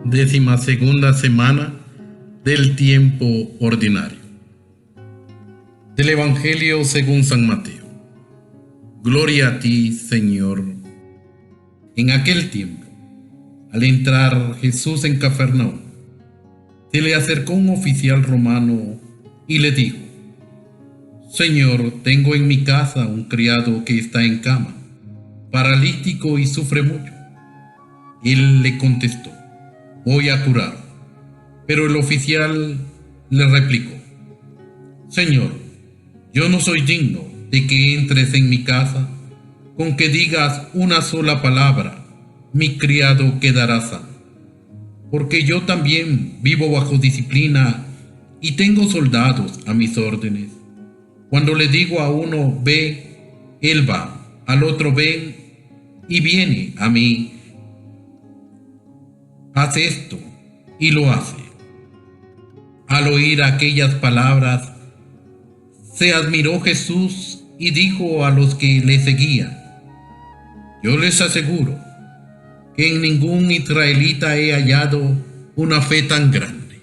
12ª semana del tiempo ordinario. Del Evangelio según San Mateo. Gloria a ti, Señor. En aquel tiempo, al entrar Jesús en Cafarnaúm, se le acercó un oficial romano y le dijo: Señor, tengo en mi casa un criado que está en cama, paralítico y sufre mucho. Él le contestó: voy a curarlo. Pero el oficial le replicó: Señor, yo no soy digno de que entres en mi casa. Con que digas una sola palabra, mi criado quedará sano. Porque yo también vivo bajo disciplina y tengo soldados a mis órdenes. Cuando le digo a uno ve, él va; al otro ven, y viene; a mí, haz esto, y lo hace. Al oír aquellas palabras, se admiró Jesús y dijo a los que le seguían: yo les aseguro que en ningún israelita he hallado una fe tan grande.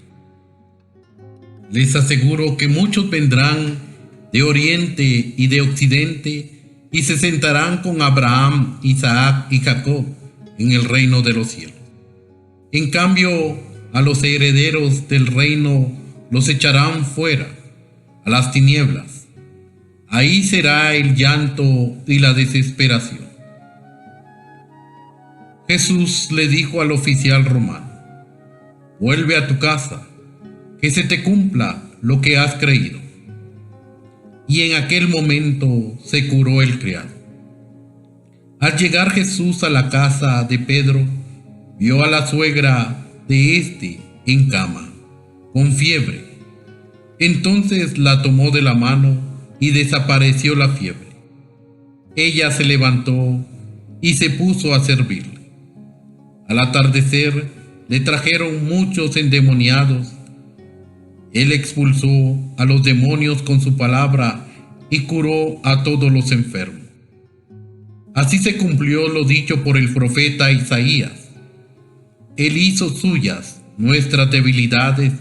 Les aseguro que muchos vendrán de oriente y de occidente y se sentarán con Abraham, Isaac y Jacob en el reino de los cielos. En cambio, a los herederos del reino los echarán fuera, a las tinieblas. Ahí será el llanto y la desesperación. Jesús le dijo al oficial romano: vuelve a tu casa, que se te cumpla lo que has creído. Y en aquel momento se curó el criado. Al llegar Jesús a la casa de Pedro, vio a la suegra de éste en cama, con fiebre. Entonces la tomó de la mano y desapareció la fiebre. Ella se levantó y se puso a servirle. Al atardecer le trajeron muchos endemoniados. Él expulsó a los demonios con su palabra y curó a todos los enfermos. Así se cumplió lo dicho por el profeta Isaías: Él hizo suyas nuestras debilidades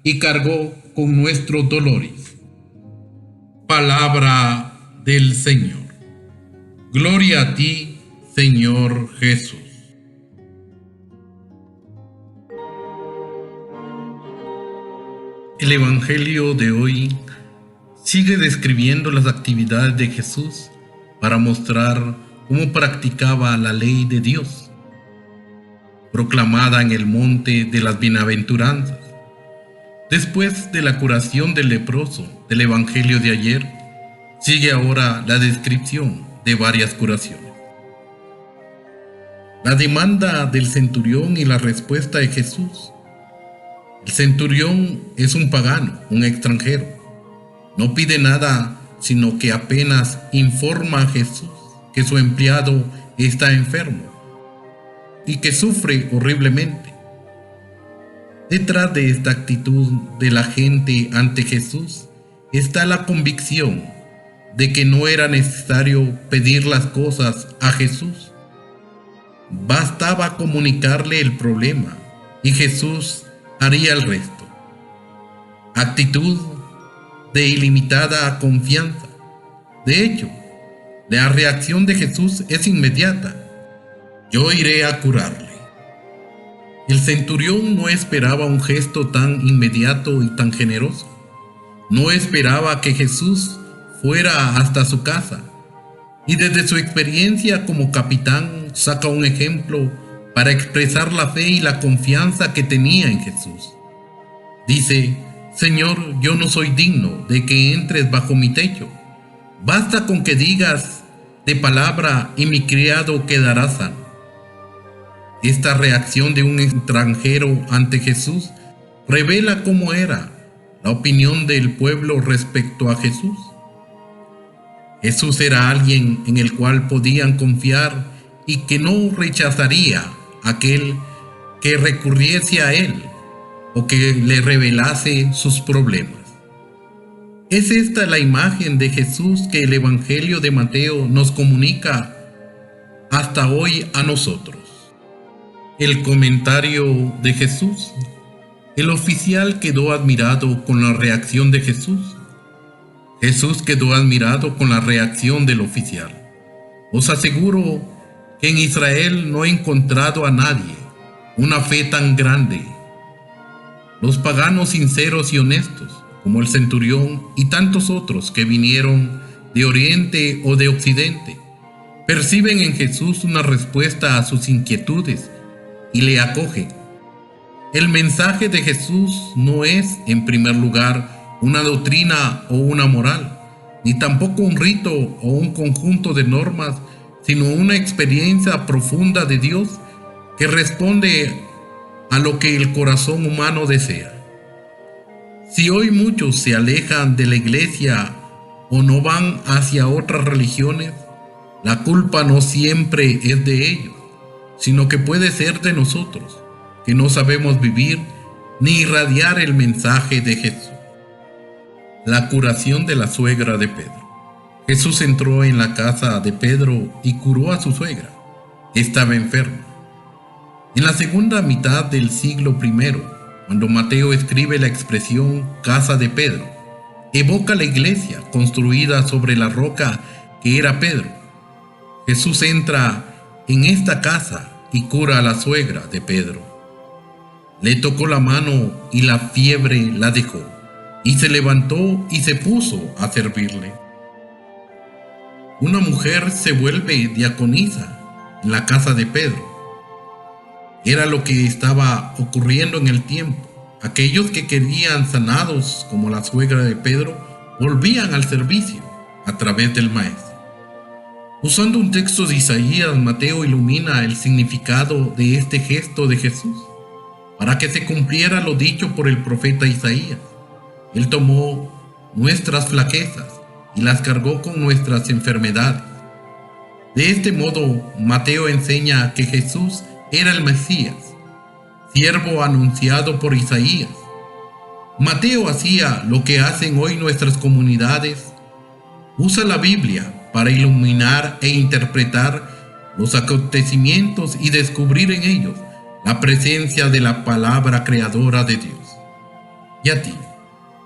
y cargó con nuestros dolores. Palabra del Señor. Gloria a ti, Señor Jesús. El Evangelio de hoy sigue describiendo las actividades de Jesús para mostrar cómo practicaba la ley de Dios, proclamada en el monte de las bienaventuranzas. Después de la curación del leproso del Evangelio de ayer, sigue ahora la descripción de varias curaciones. La demanda del centurión y la respuesta de Jesús. El centurión es un pagano, un extranjero. No pide nada, sino que apenas informa a Jesús que su empleado está enfermo y que sufre horriblemente. Detrás de esta actitud de la gente ante Jesús está la convicción de que no era necesario pedir las cosas a Jesús. Bastaba comunicarle el problema y Jesús haría el resto. Actitud de ilimitada confianza. De hecho, la reacción de Jesús es inmediata: yo iré a curarle. El centurión no esperaba un gesto tan inmediato y tan generoso. No esperaba que Jesús fuera hasta su casa, y desde su experiencia como capitán saca un ejemplo para expresar la fe y la confianza que tenía en Jesús. Dice: Señor, yo no soy digno de que entres bajo mi techo. Basta con que digas de palabra y mi criado quedará sano. Esta reacción de un extranjero ante Jesús revela cómo era la opinión del pueblo respecto a Jesús. Jesús era alguien en el cual podían confiar y que no rechazaría aquel que recurriese a él o que le revelase sus problemas. Es esta la imagen de Jesús que el Evangelio de Mateo nos comunica hasta hoy a nosotros. El comentario de Jesús. El oficial quedó admirado con la reacción de Jesús. Jesús quedó admirado con la reacción del oficial. Os aseguro que en Israel no he encontrado a nadie una fe tan grande. Los paganos sinceros y honestos, como el centurión y tantos otros que vinieron de Oriente o de Occidente, perciben en Jesús una respuesta a sus inquietudes y le acogen. El mensaje de Jesús no es, en primer lugar, una doctrina o una moral, ni tampoco un rito o un conjunto de normas, sino una experiencia profunda de Dios que responde a lo que el corazón humano desea. Si hoy muchos se alejan de la iglesia o no van hacia otras religiones, la culpa no siempre es de ellos, sino que puede ser de nosotros, que no sabemos vivir ni irradiar el mensaje de Jesús. La curación de la suegra de Pedro. Jesús entró en la casa de Pedro y curó a su suegra. Estaba enferma. En la segunda mitad del siglo I, cuando Mateo escribe la expresión casa de Pedro, evoca la iglesia construida sobre la roca que era Pedro. Jesús entra en esta casa y cura a la suegra de Pedro. Le tocó la mano y la fiebre la dejó, y se levantó y se puso a servirle. Una mujer se vuelve diaconisa en la casa de Pedro. Era lo que estaba ocurriendo en el tiempo. Aquellos que querían sanados, como la suegra de Pedro, volvían al servicio a través del maestro. Usando un texto de Isaías, Mateo ilumina el significado de este gesto de Jesús, para que se cumpliera lo dicho por el profeta Isaías. Él tomó nuestras flaquezas y las cargó con nuestras enfermedades. De este modo, Mateo enseña que Jesús era el Mesías, siervo anunciado por Isaías. Mateo hacía lo que hacen hoy nuestras comunidades. Usa la Biblia para iluminar e interpretar los acontecimientos y descubrir en ellos la presencia de la palabra creadora de Dios. ¿Y a ti?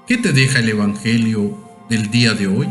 ¿Qué te deja el Evangelio del día de hoy?